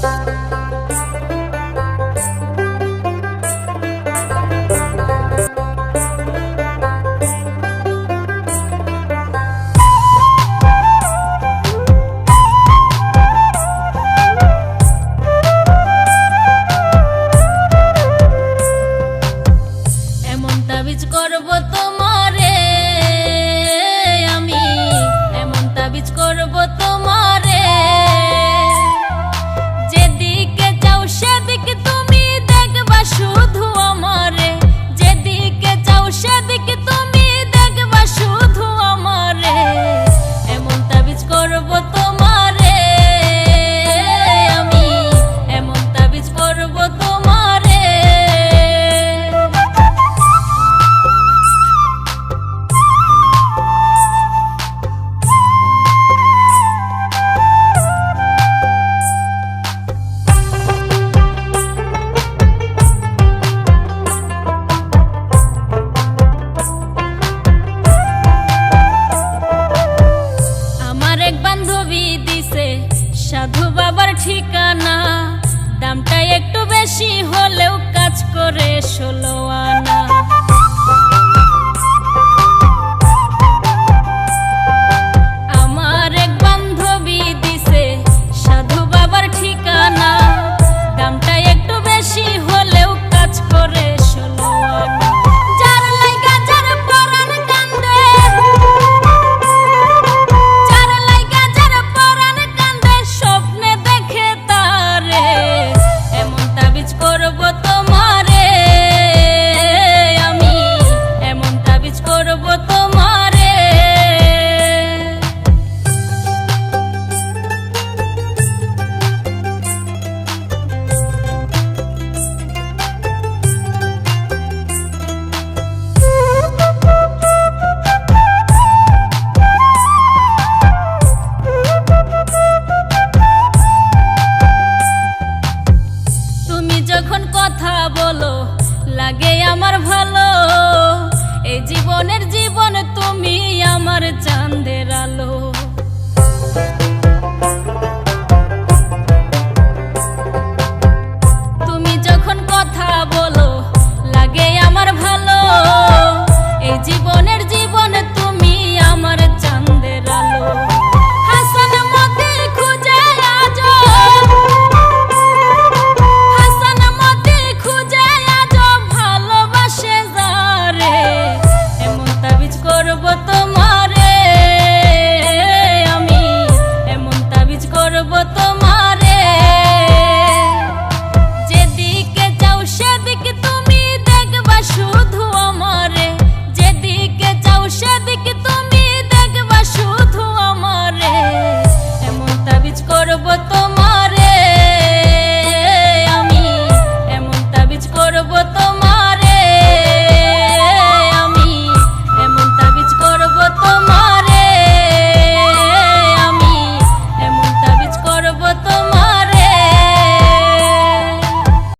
তাবিজ করব তোমারে আমি, এমন তাবিজ করব তোমারে, যেদিকে যাও সেদিকে তুমি দেখবা শুধু আমারে, যেদিকে যাও সেদিকে তুমি দেখবা শুধু আমারে, এমন তাবিজ করব তোমারে আমি, এমন তাবিজ করব তোমারে। বান্ধবী দিছে সাধু বাবার ঠিকানা, দামটা একটু বেশি হলেও কাজ করে 16 আনা। আমার এক বান্ধবী দিছে সাধু বাবার ঠিকানা, দামটা একটু বেশি হলেও কাজ করে 16 আনা। যার লাইগা যার পরাণ কান্দে, করব তোমারে আমি, এমন তাবিজ করব তোমারে। যখন কথা বলো লাগে আমার ভালো, এই জীবনের জীবন তুমি আমার চাঁদের আলো। তুমি যখন কথা বলো লাগে আমার ভালো, এই জীবনের জীবন তুমি আমার চাঁদের আলো। হাসান মতি খুঁজে আজো, করব তোমারে আমি, এমন তাবিজ করব তোমারে।